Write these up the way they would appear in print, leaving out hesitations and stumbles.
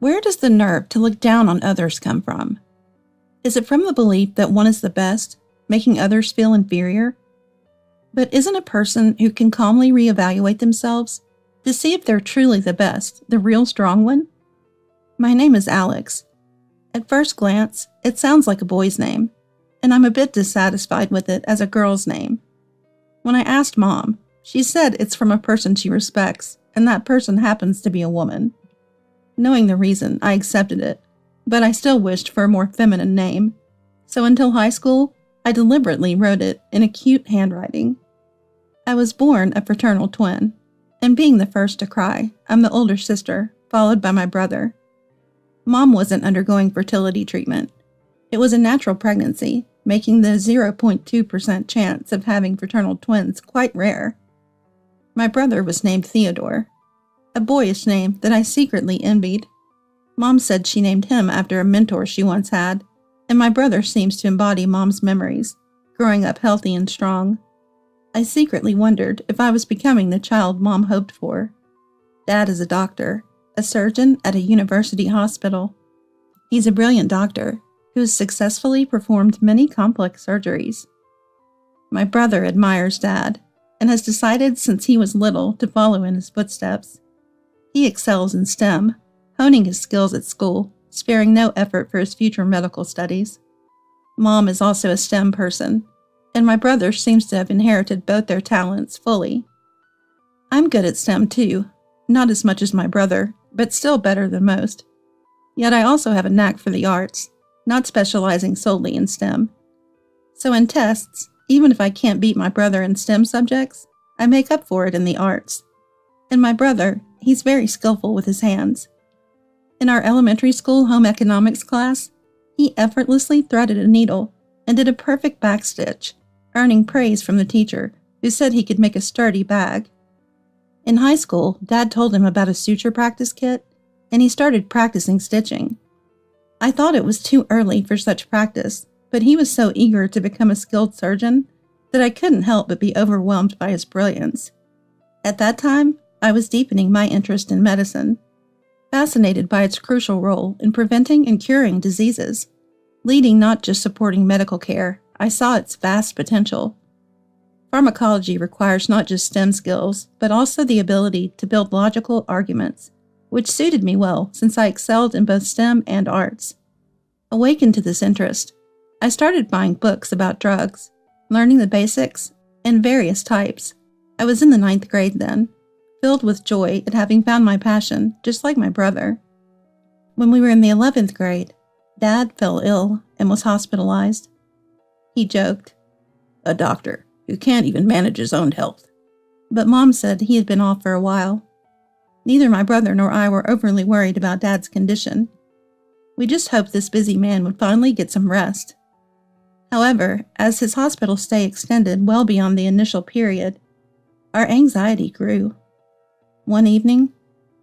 Where does the nerve to look down on others come from? Is it from the belief that one is the best, making others feel inferior? But isn't a person who can calmly reevaluate themselves to see if they're truly the best, the real strong one? My name is Alex. At first glance, it sounds like a boy's name, and I'm a bit dissatisfied with it as a girl's name. When I asked Mom, she said it's from a person she respects, and that person happens to be a woman. Knowing the reason, I accepted it, but I still wished for a more feminine name, so until high school, I deliberately wrote it in a cute handwriting. I was born a fraternal twin, and being the first to cry, I'm the older sister, followed by my brother. Mom wasn't undergoing fertility treatment. It was a natural pregnancy, making the 0.2% chance of having fraternal twins quite rare. My brother was named Theodore, a boyish name that I secretly envied. Mom said she named him after a mentor she once had, and my brother seems to embody Mom's memories, growing up healthy and strong. I secretly wondered if I was becoming the child Mom hoped for. Dad is a doctor, a surgeon at a university hospital. He's a brilliant doctor who has successfully performed many complex surgeries. My brother admires Dad and has decided since he was little to follow in his footsteps. He excels in STEM, honing his skills at school, sparing no effort for his future medical studies. Mom is also a STEM person, and my brother seems to have inherited both their talents fully. I'm good at STEM too, not as much as my brother, but still better than most. Yet I also have a knack for the arts, not specializing solely in STEM. So in tests, even if I can't beat my brother in STEM subjects, I make up for it in the arts. And my brother, he's very skillful with his hands. In our elementary school home economics class, he effortlessly threaded a needle and did a perfect backstitch, earning praise from the teacher, who said he could make a sturdy bag. In high school, Dad told him about a suture practice kit, and he started practicing stitching. I thought it was too early for such practice, but he was so eager to become a skilled surgeon that I couldn't help but be overwhelmed by his brilliance. At that time, I was deepening my interest in medicine, fascinated by its crucial role in preventing and curing diseases. Leading not just supporting medical care, I saw its vast potential. Pharmacology requires not just STEM skills, but also the ability to build logical arguments, which suited me well since I excelled in both STEM and arts. Awakened to this interest, I started buying books about drugs, learning the basics, and various types. I was in the 9th grade then, filled with joy at having found my passion, just like my brother. When we were in the 11th grade, Dad fell ill and was hospitalized. He joked, "A doctor who can't even manage his own health." But Mom said he had been off for a while. Neither my brother nor I were overly worried about Dad's condition. We just hoped this busy man would finally get some rest. However, as his hospital stay extended well beyond the initial period, our anxiety grew. One evening,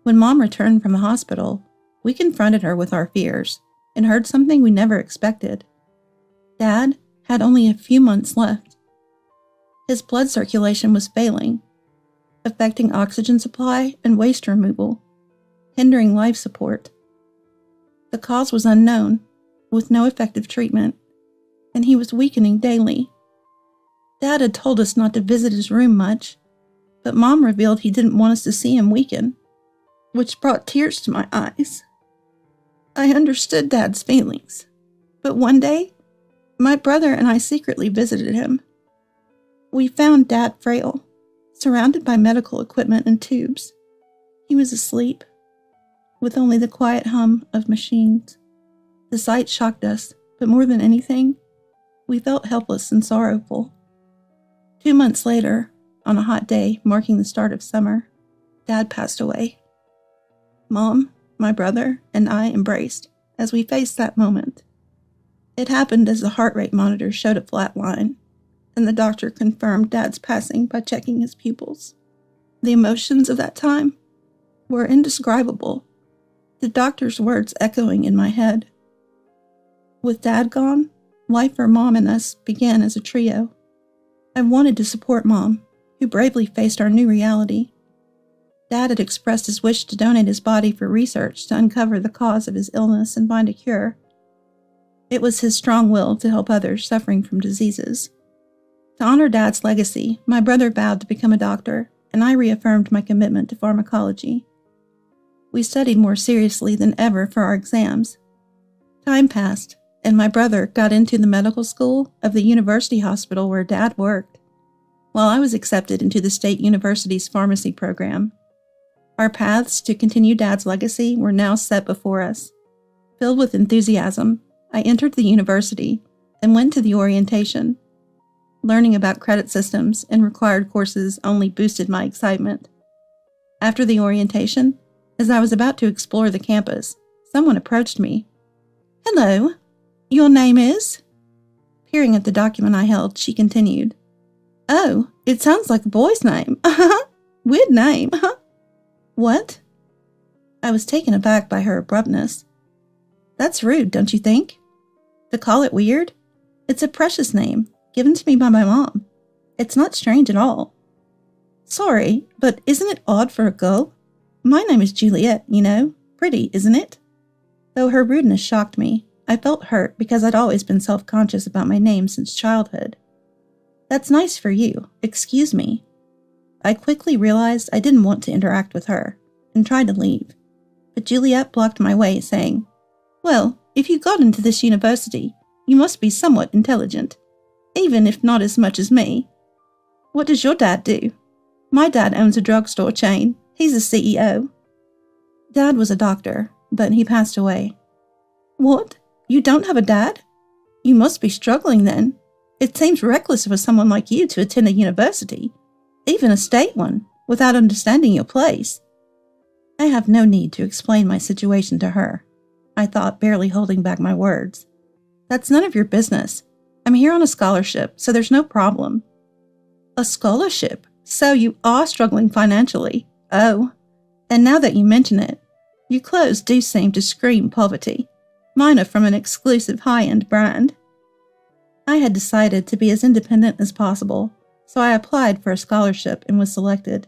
when Mom returned from the hospital, we confronted her with our fears and heard something we never expected. Dad had only a few months left. His blood circulation was failing, affecting oxygen supply and waste removal, hindering life support. The cause was unknown, with no effective treatment, and he was weakening daily. Dad had told us not to visit his room much, but Mom revealed he didn't want us to see him weaken, which brought tears to my eyes. I understood Dad's feelings, but one day, my brother and I secretly visited him. We found Dad frail, surrounded by medical equipment and tubes. He was asleep, with only the quiet hum of machines. The sight shocked us, but more than anything, we felt helpless and sorrowful. 2 months later, on a hot day marking the start of summer, Dad passed away. Mom, my brother, and I embraced as we faced that moment. It happened as the heart rate monitor showed a flat line, and the doctor confirmed Dad's passing by checking his pupils. The emotions of that time were indescribable, the doctor's words echoing in my head. With Dad gone, life for Mom and us began as a trio. I wanted to support Mom, who bravely faced our new reality. Dad had expressed his wish to donate his body for research to uncover the cause of his illness and find a cure. It was his strong will to help others suffering from diseases. To honor Dad's legacy, my brother vowed to become a doctor, and I reaffirmed my commitment to pharmacology. We studied more seriously than ever for our exams. Time passed, and my brother got into the medical school of the university hospital where Dad worked, while I was accepted into the state university's pharmacy program. Our paths to continue Dad's legacy were now set before us. Filled with enthusiasm, I entered the university and went to the orientation. Learning about credit systems and required courses only boosted my excitement. After the orientation, as I was about to explore the campus, someone approached me. "Hello, your name is?" Peering at the document I held, she continued. "Oh, it sounds like a boy's name. Weird name. What?" I was taken aback by her abruptness. "That's rude, don't you think? To call it weird? It's a precious name, given to me by my mom. It's not strange at all." "Sorry, but isn't it odd for a girl? My name is Juliet, you know. Pretty, isn't it?" Though her rudeness shocked me, I felt hurt because I'd always been self-conscious about my name since childhood. "That's nice for you. Excuse me." I quickly realized I didn't want to interact with her, and tried to leave. But Juliet blocked my way, saying, "Well, if you got into this university, you must be somewhat intelligent, even if not as much as me. What does your dad do?" "My dad owns a drugstore chain. He's a CEO." Dad was a doctor, but he passed away. "What? You don't have a dad? You must be struggling then. It seems reckless for someone like you to attend a university, even a state one, without understanding your place." I have no need to explain my situation to her, I thought, barely holding back my words. "That's none of your business. I'm here on a scholarship, so there's no problem." "A scholarship? So you are struggling financially? Oh, and now that you mention it, your clothes do seem to scream poverty. Mine are from an exclusive high-end brand." I had decided to be as independent as possible, so I applied for a scholarship and was selected.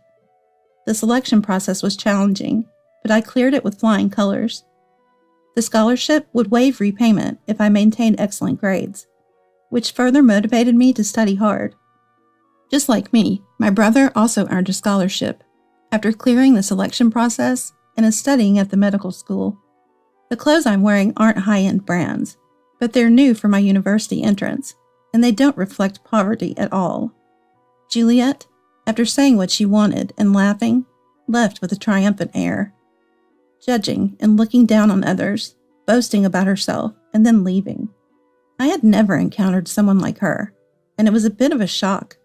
The selection process was challenging, but I cleared it with flying colors. The scholarship would waive repayment if I maintained excellent grades, which further motivated me to study hard. Just like me, my brother also earned a scholarship after clearing the selection process and is studying at the medical school. The clothes I'm wearing aren't high-end brands, but they're new for my university entrance, and they don't reflect poverty at all. Juliet, after saying what she wanted and laughing, left with a triumphant air, judging and looking down on others, boasting about herself, and then leaving. I had never encountered someone like her, and it was a bit of a shock.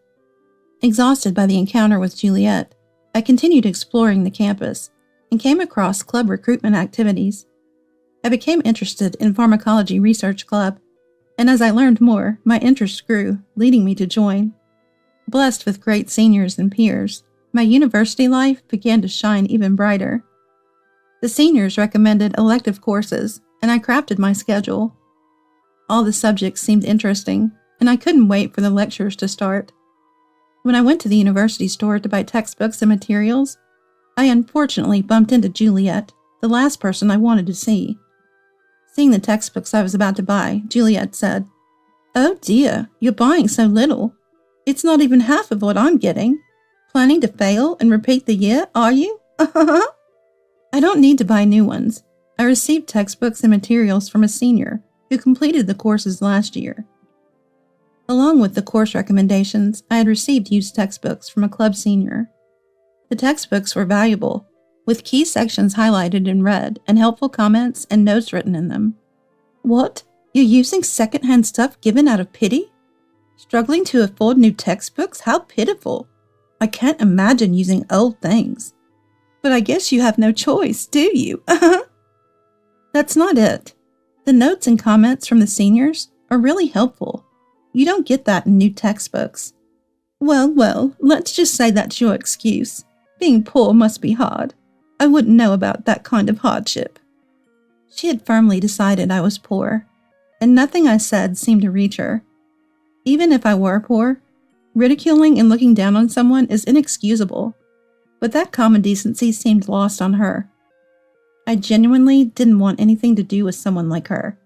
Exhausted by the encounter with Juliet, I continued exploring the campus and came across club recruitment activities. I became interested in Pharmacology Research Club, and as I learned more, my interest grew, leading me to join. Blessed with great seniors and peers, my university life began to shine even brighter. The seniors recommended elective courses, and I crafted my schedule. All the subjects seemed interesting, and I couldn't wait for the lectures to start. When I went to the university store to buy textbooks and materials, I unfortunately bumped into Juliet, the last person I wanted to see. Seeing the textbooks I was about to buy, Juliet said, "Oh dear, you're buying so little. It's not even half of what I'm getting. Planning to fail and repeat the year, are you?" "I don't need to buy new ones. I received textbooks and materials from a senior who completed the courses last year." Along with the course recommendations, I had received used textbooks from a club senior. The textbooks were valuable, with key sections highlighted in red and helpful comments and notes written in them. "What? You're using second-hand stuff given out of pity? Struggling to afford new textbooks? How pitiful. I can't imagine using old things. But I guess you have no choice, do you?" That's not it. The notes and comments from the seniors are really helpful. You don't get that in new textbooks. Well, let's just say that's your excuse. Being poor must be hard. I wouldn't know about that kind of hardship. She had firmly decided I was poor, and nothing I said seemed to reach her. Even if I were poor, ridiculing and looking down on someone is inexcusable. but that common decency seemed lost on her. I genuinely didn't want anything to do with someone like her.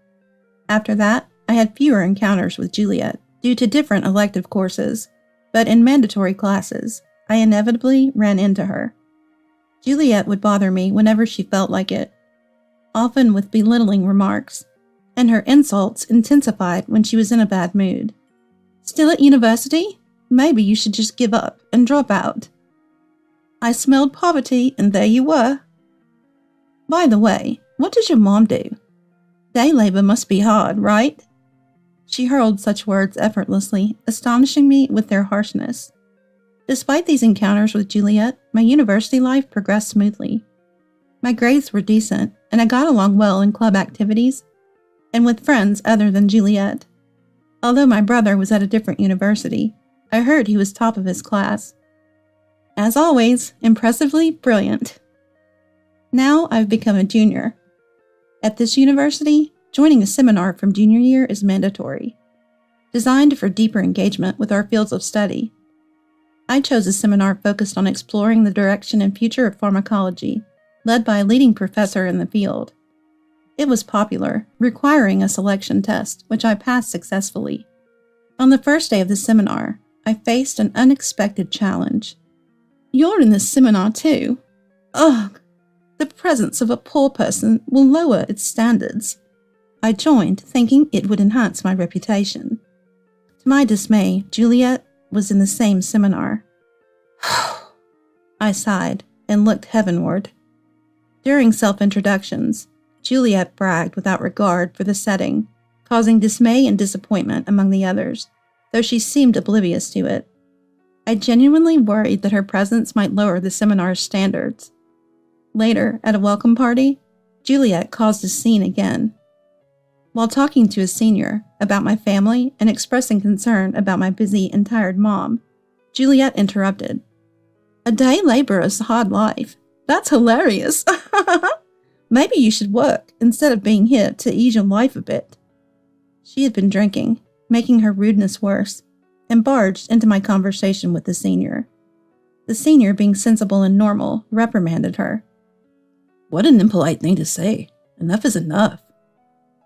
After that, I had fewer encounters with Juliet due to different elective courses, but in mandatory classes, I inevitably ran into her. Juliet would bother me whenever she felt like it, often with belittling remarks, and her insults intensified when she was in a bad mood. Still at university? Maybe you should just give up and drop out. I smelled poverty, and there you were. By the way, what does your mom do? Day labor must be hard, right? She hurled such words effortlessly, astonishing me with their harshness. Despite these encounters with Juliet, my university life progressed smoothly. My grades were decent, and I got along well in club activities and with friends other than Juliet. Although my brother was at a different university, I heard he was top of his class. As always, impressively brilliant. Now I've become a junior. At this university, joining a seminar from junior year is mandatory, designed for deeper engagement with our fields of study. I chose a seminar focused on exploring the direction and future of pharmacology, led by a leading professor in the field. It was popular, requiring a selection test, which I passed successfully. On the first day of the seminar, I faced an unexpected challenge. You're in this seminar too? Ugh! The presence of a poor person will lower its standards. I joined, thinking it would enhance my reputation. To my dismay, Juliet was in the same seminar. I sighed and looked heavenward. During self-introductions, Juliet bragged without regard for the setting, causing dismay and disappointment among the others, though she seemed oblivious to it. I genuinely worried that her presence might lower the seminar's standards. Later, at a welcome party, Juliet caused a scene again. While talking to a senior about my family and expressing concern about my busy and tired mom, Juliet interrupted. A day laborer's hard life. That's hilarious. Maybe you should work instead of being here to ease your life a bit. She had been drinking, making her rudeness worse, and barged into my conversation with the senior. The senior, being sensible and normal, reprimanded her. What an impolite thing to say. Enough is enough.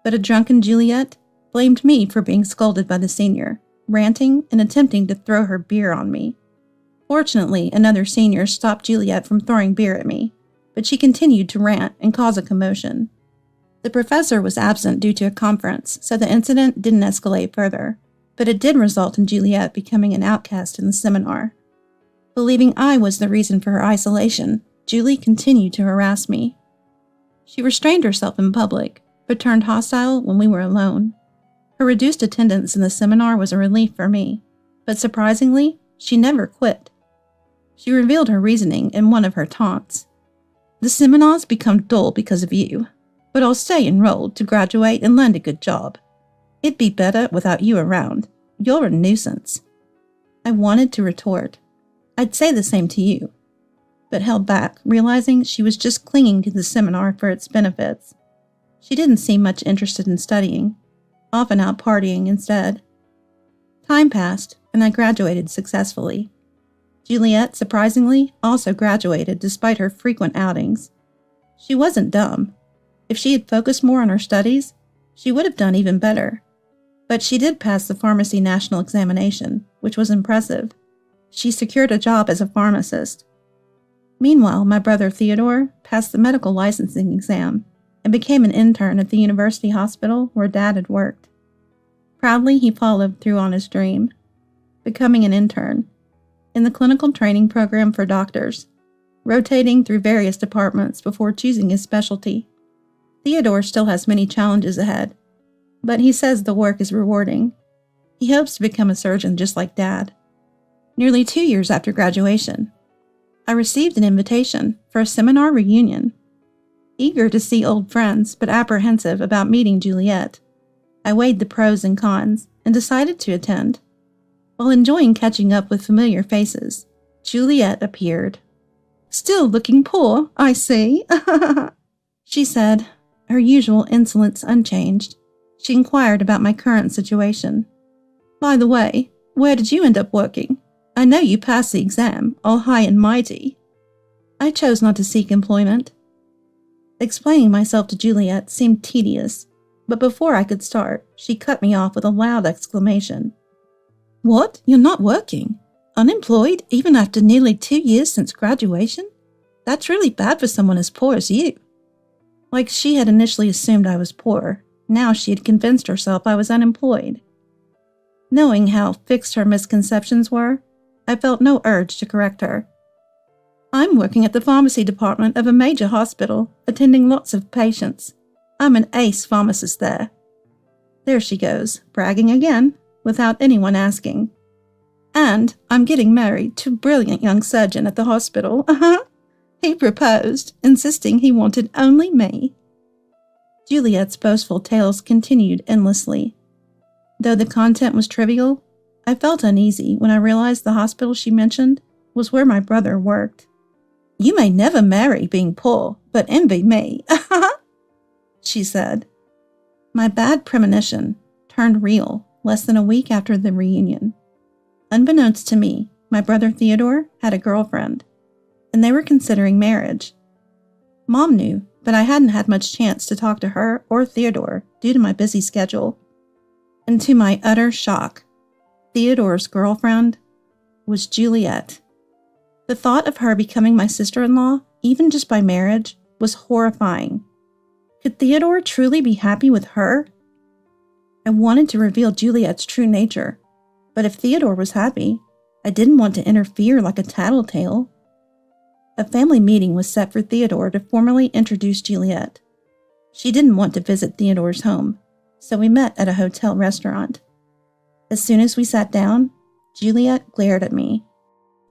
But a drunken Juliet blamed me for being scolded by the senior, ranting and attempting to throw her beer on me. Fortunately, another senior stopped Juliet from throwing beer at me, but she continued to rant and cause a commotion. The professor was absent due to a conference, so the incident didn't escalate further, but it did result in Juliet becoming an outcast in the seminar. Believing I was the reason for her isolation, Julie continued to harass me. She restrained herself in public, but turned hostile when we were alone. Her reduced attendance in the seminar was a relief for me, but surprisingly, she never quit. She revealed her reasoning in one of her taunts. The seminars become dull because of you, but I'll stay enrolled to graduate and land a good job. It'd be better without you around. You're a nuisance. I wanted to retort. I'd say the same to you, but held back, realizing she was just clinging to the seminar for its benefits. She didn't seem much interested in studying, often out partying instead. Time passed, and I graduated successfully. Juliet, surprisingly, also graduated despite her frequent outings. She wasn't dumb. If she had focused more on her studies, she would have done even better. But she did pass the pharmacy national examination, which was impressive. She secured a job as a pharmacist. Meanwhile, my brother Theodore passed the medical licensing exam and became an intern at the university hospital where Dad had worked. Proudly, he followed through on his dream, becoming an intern in the clinical training program for doctors, rotating through various departments before choosing his specialty. Theodore still has many challenges ahead, but he says the work is rewarding. He hopes to become a surgeon just like Dad. Nearly 2 years after graduation, I received an invitation for a seminar reunion. Eager to see old friends, but apprehensive about meeting Juliet, I weighed the pros and cons and decided to attend. While enjoying catching up with familiar faces, Juliet appeared. Still looking poor, I see, she said, her usual insolence unchanged. She inquired about my current situation. By the way, where did you end up working? I know you passed the exam, all high and mighty. I chose not to seek employment. Explaining myself to Juliet seemed tedious, but before I could start, she cut me off with a loud exclamation. What? You're not working? Unemployed even after nearly 2 years since graduation? That's really bad for someone as poor as you. Like she had initially assumed I was poor, now she had convinced herself I was unemployed. Knowing how fixed her misconceptions were, I felt no urge to correct her. I'm working at the pharmacy department of a major hospital, attending lots of patients. I'm an ace pharmacist there. There she goes, bragging again, without anyone asking. And I'm getting married to a brilliant young surgeon at the hospital. He proposed, insisting he wanted only me. Juliet's boastful tales continued endlessly. Though the content was trivial, I felt uneasy when I realized the hospital she mentioned was where my brother worked. You may never marry being poor, but envy me, she said. My bad premonition turned real less than a week after the reunion. Unbeknownst to me, my brother Theodore had a girlfriend, and they were considering marriage. Mom knew, but I hadn't had much chance to talk to her or Theodore due to my busy schedule. And to my utter shock, Theodore's girlfriend was Juliet. The thought of her becoming my sister-in-law, even just by marriage, was horrifying. Could Theodore truly be happy with her? I wanted to reveal Juliet's true nature, but if Theodore was happy, I didn't want to interfere like a tattletale. A family meeting was set for Theodore to formally introduce Juliet. She didn't want to visit Theodore's home, so we met at a hotel restaurant. As soon as we sat down, Juliet glared at me.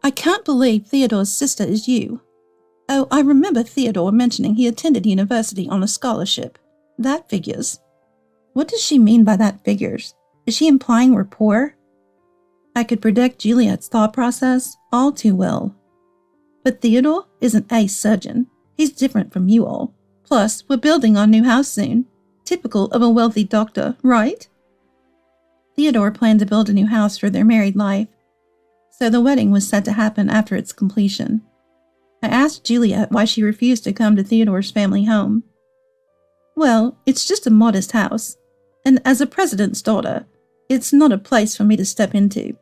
I can't believe Theodore's sister is you. Oh, I remember Theodore mentioning he attended university on a scholarship. That figures. What does she mean by that figures? Is she implying we're poor? I could predict Juliet's thought process all too well. But Theodore is an ace surgeon. He's different from you all. Plus, we're building our new house soon. Typical of a wealthy doctor, right? Theodore planned to build a new house for their married life, so the wedding was set to happen after its completion. I asked Juliet why she refused to come to Theodore's family home. Well, it's just a modest house, and as a president's daughter, it's not a place for me to step into.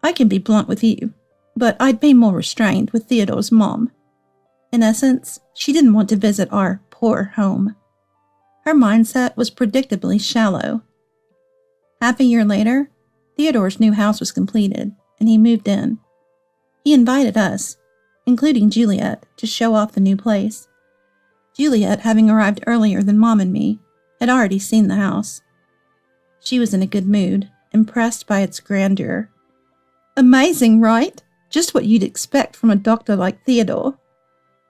I can be blunt with you, but I'd be more restrained with Theodore's mom. In essence, she didn't want to visit our poor home. Her mindset was predictably shallow. Half a year later, Theodore's new house was completed, and he moved in. He invited us, including Juliet, to show off the new place. Juliet, having arrived earlier than Mom and me, had already seen the house. She was in a good mood, impressed by its grandeur. Amazing, right? Just what you'd expect from a doctor like Theodore.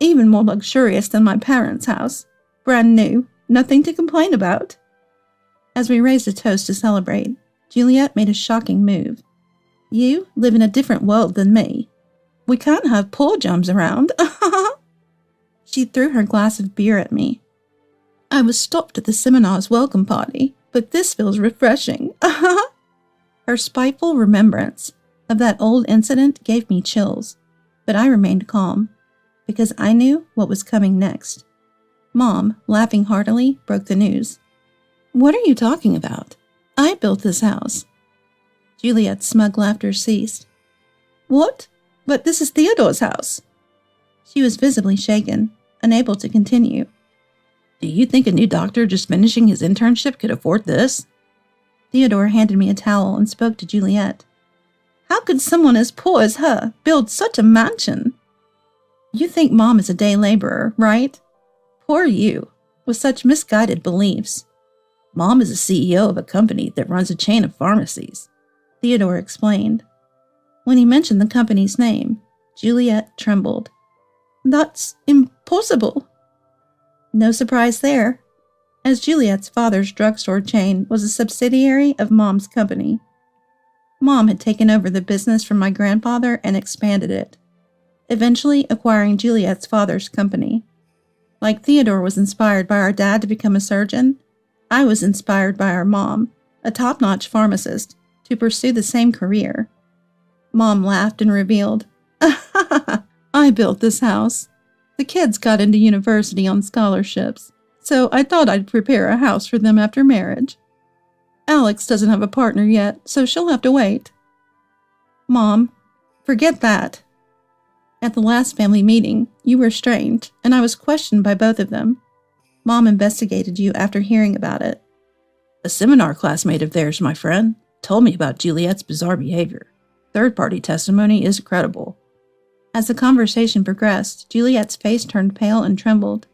Even more luxurious than my parents' house. Brand new, nothing to complain about. As we raised a toast to celebrate, Juliet made a shocking move. You live in a different world than me. We can't have poor Germs around. She threw her glass of beer at me. I was stopped at the seminar's welcome party, but this feels refreshing. Her spiteful remembrance of that old incident gave me chills, but I remained calm, because I knew what was coming next. Mom, laughing heartily, broke the news. What are you talking about? I built this house. Juliet's smug laughter ceased. What? But this is Theodore's house. She was visibly shaken, unable to continue. Do you think a new doctor just finishing his internship could afford this? Theodore handed me a towel and spoke to Juliet. How could someone as poor as her build such a mansion? You think Mom is a day laborer, right? Poor you, with such misguided beliefs. Mom is a CEO of a company that runs a chain of pharmacies, Theodore explained. When he mentioned the company's name, Juliet trembled. That's impossible. No surprise there, as Juliet's father's drugstore chain was a subsidiary of Mom's company. Mom had taken over the business from my grandfather and expanded it, eventually acquiring Juliet's father's company. Like Theodore was inspired by our dad to become a surgeon, I was inspired by our mom, a top-notch pharmacist, to pursue the same career. Mom laughed and revealed, I built this house. The kids got into university on scholarships, so I thought I'd prepare a house for them after marriage. Alex doesn't have a partner yet, so she'll have to wait. Mom, forget that. At the last family meeting, you were strange, and I was questioned by both of them. Mom investigated you after hearing about it. A seminar classmate of theirs, my friend, told me about Juliet's bizarre behavior. Third-party testimony is credible. As the conversation progressed, Juliet's face turned pale and trembled.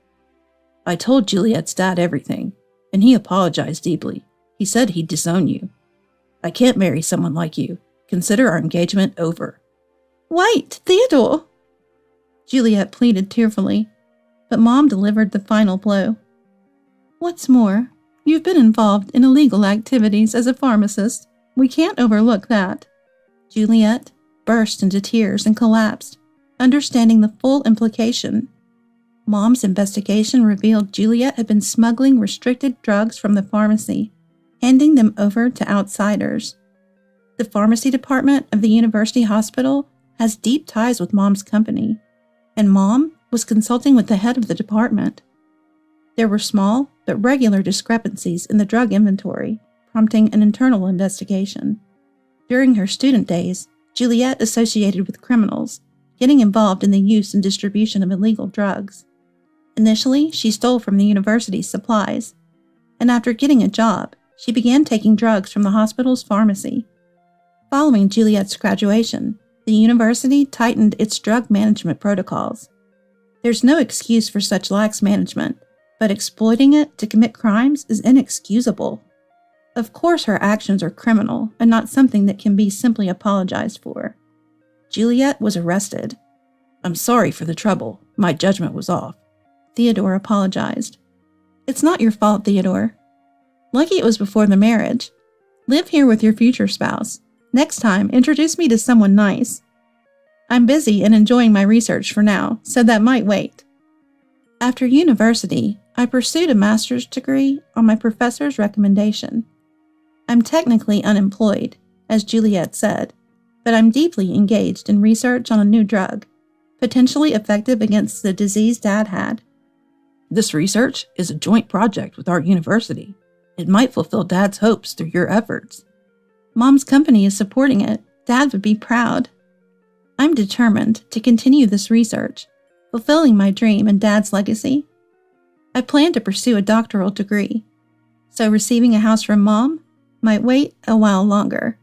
I told Juliet's dad everything, and he apologized deeply. He said he'd disown you. I can't marry someone like you. Consider our engagement over. Wait, Theodore! Juliet pleaded tearfully, but Mom delivered the final blow. What's more, you've been involved in illegal activities as a pharmacist. We can't overlook that. Juliet burst into tears and collapsed, understanding the full implication. Mom's investigation revealed Juliet had been smuggling restricted drugs from the pharmacy, handing them over to outsiders. The pharmacy department of the university hospital has deep ties with Mom's company, and Mom was consulting with the head of the department. There were small but regular discrepancies in the drug inventory, prompting an internal investigation. During her student days, Juliet associated with criminals, getting involved in the use and distribution of illegal drugs. Initially, she stole from the university's supplies, and after getting a job, she began taking drugs from the hospital's pharmacy. Following Juliet's graduation, the university tightened its drug management protocols. There's no excuse for such lax management, but exploiting it to commit crimes is inexcusable. Of course, her actions are criminal and not something that can be simply apologized for. Juliet was arrested. I'm sorry for the trouble. My judgment was off. Theodore apologized. It's not your fault, Theodore. Lucky it was before the marriage. Live here with your future spouse. Next time, introduce me to someone nice. I'm busy and enjoying my research for now, so that might wait. After university, I pursued a master's degree on my professor's recommendation. I'm technically unemployed, as Juliet said, but I'm deeply engaged in research on a new drug, potentially effective against the disease Dad had. This research is a joint project with our university. It might fulfill Dad's hopes through your efforts. Mom's company is supporting it. Dad would be proud. I'm determined to continue this research, fulfilling my dream and Dad's legacy. I plan to pursue a doctoral degree, so receiving a house from Mom might wait a while longer.